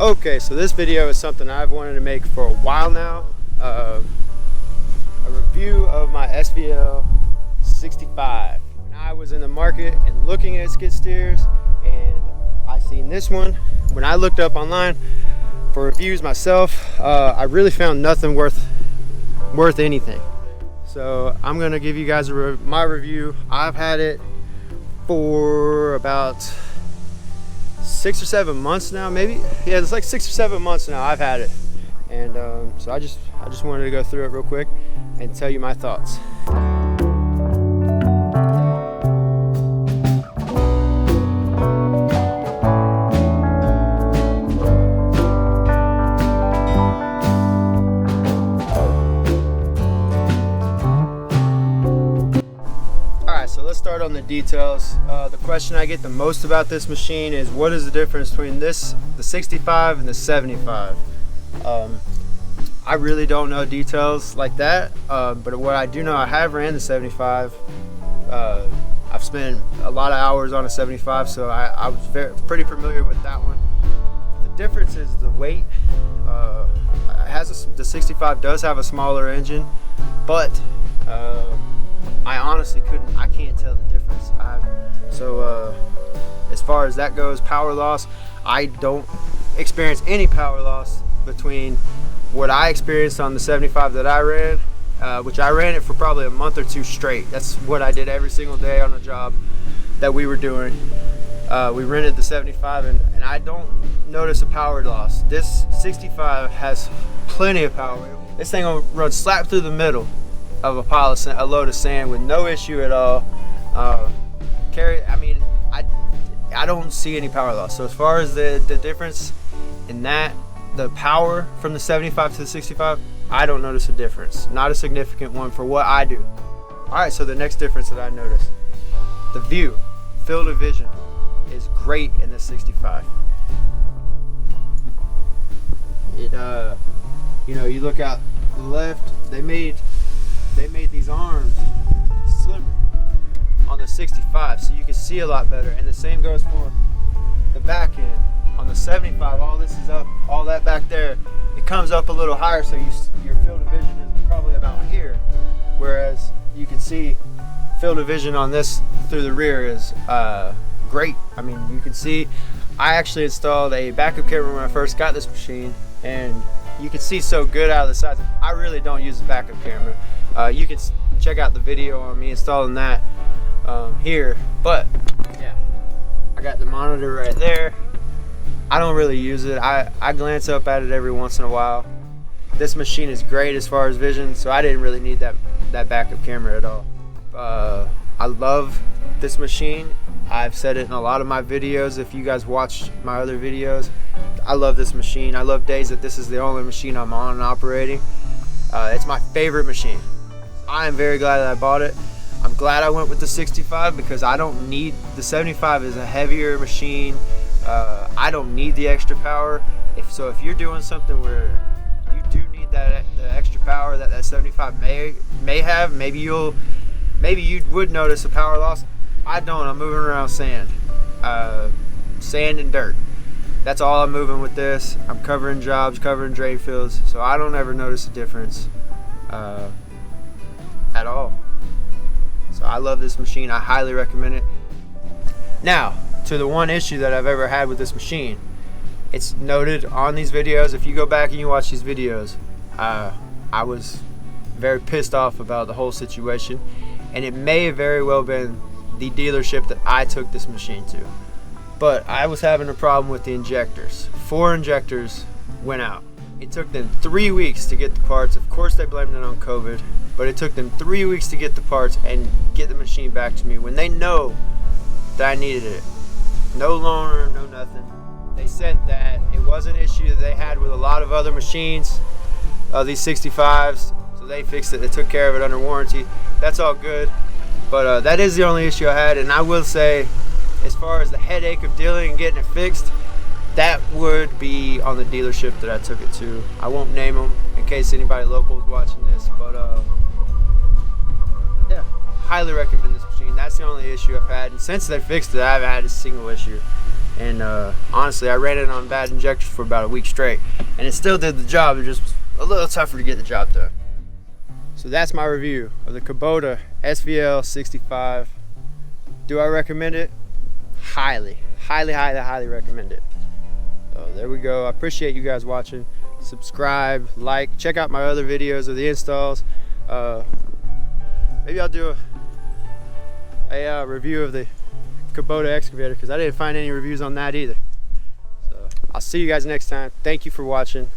Okay, so this video is something I've wanted to make for a while now. A review of my SVL-65. When I was in the market and looking at skid steers, and I seen this one, when I looked up online for reviews myself, I really found nothing worth anything. So I'm gonna give you guys my review. I've had it for about 6 or 7 months now, maybe. Yeah, it's like 6 or 7 months now I've had it, and so I just wanted to go through it real quick and tell you my thoughts. So let's start on the details. The question I get the most about this machine is, what is the difference between the 65 and the 75? I really don't know details like that, but what I do know, I have ran the 75. I've spent a lot of hours on a 75, so I was pretty familiar with that one. The difference is the weight. The 65 does have a smaller engine, but I honestly I can't tell the difference. As far as that goes, power loss, I don't experience any power loss between what I experienced on the 75 that I ran, which I ran it for probably a month or two straight. That's what I did every single day on a job that we were doing. We rented the 75, and I don't notice a power loss. This 65 has plenty of power. This thing will run slap through the middle of a pile of sand, a load of sand, with no issue at all. I don't see any power loss. So as far as the difference in that, the power from the 75 to the 65, I don't notice a difference. Not a significant one for what I do. All right, so the next difference that I noticed, the view, field of vision is great in the 65. It, you look out to the left, they made these arms slimmer on the 65, so you can see a lot better, and the same goes for the back end. On the 75, all this is up, all that back there, it comes up a little higher, so your field of vision is probably about here, whereas you can see field of vision on this through the rear is great. I mean, you can see, I actually installed a backup camera when I first got this machine, and you can see so good out of the sides. I really don't use a backup camera. You can check out the video on me installing that here, but yeah, I got the monitor right there. I don't really use it. I glance up at it every once in a while. This machine is great as far as vision, so I didn't really need that backup camera at all. I love this machine. I've said it in a lot of my videos. If you guys watched my other videos, I love this machine. I love days that this is the only machine I'm on and operating. It's my favorite machine. I am very glad that I bought it. I'm glad I went with the 65 because I don't need, the 75 is a heavier machine. I don't need the extra power. If you're doing something where you do need the extra power that 75 may have, maybe you would notice a power loss. I don't. I'm moving around sand and dirt. That's all I'm moving with this. I'm covering jobs, covering drain fields, so I don't ever notice a difference at all. So I love this machine. I highly recommend it. Now, to the one issue that I've ever had with this machine. It's noted on these videos. If you go back and you watch these videos, I was very pissed off about the whole situation, and it may have very well been the dealership that I took this machine to. But I was having a problem with the injectors. 4 injectors went out. It took them 3 weeks to get the parts. Of course they blamed it on COVID, but it took them 3 weeks to get the parts and get the machine back to me when they know that I needed it. No loaner, no nothing. They said that it was an issue that they had with a lot of other machines, these 65s, so they fixed it. They took care of it under warranty. That's all good, but that is the only issue I had. And I will say, as far as the headache of dealing and getting it fixed, that would be on the dealership that I took it to. I won't name them in case anybody local is watching this, but yeah, highly recommend this machine. That's the only issue I've had, and since they fixed it, I haven't had a single issue. And honestly, I ran it on bad injectors for about a week straight, and it still did the job. It just was a little tougher to get the job done. So that's my review of the Kubota SVL-65. Do I recommend it? Highly, highly, highly, highly recommend it. So there we go. I appreciate you guys watching. Subscribe, like, check out my other videos of the installs. Maybe I'll do a review of the Kubota excavator, because I didn't find any reviews on that either. So I'll see you guys next time. Thank you for watching.